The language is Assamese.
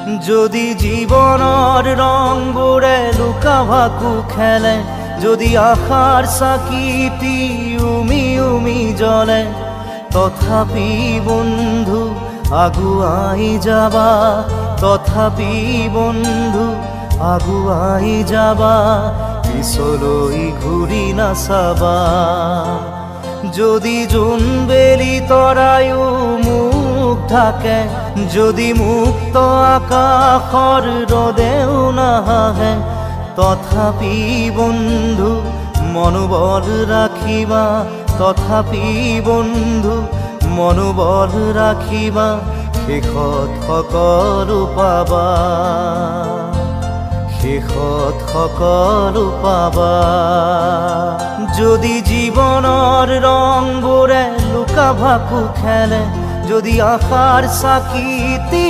যদি জীবনৰ ৰংবোৰে লুকা ভাকু খেলে, যদি আশাৰ চাকিটি উমি উমি জ্বলে, তথাপি বন্ধু আগুৱাই যাবা, তথাপি বন্ধু আগুৱাই যাবা, পিছলৈ ঘূৰি নাচাবা। যদি জোনবেলি তৰায়ো মুখ ঢাকে, যদি মুক্ত আকাশৰ ৰদেও নাহে, তথাপি বন্ধু মনোবল ৰাখিবা, তথাপি বন্ধু মনোবল ৰাখিবা, শেষত সকলো পাবা, শেষত সকলো পাবা। যদি জীৱনৰ ৰংবোৰে লুকা ভাকু খেলে, যদি আশাৰ চাকিটি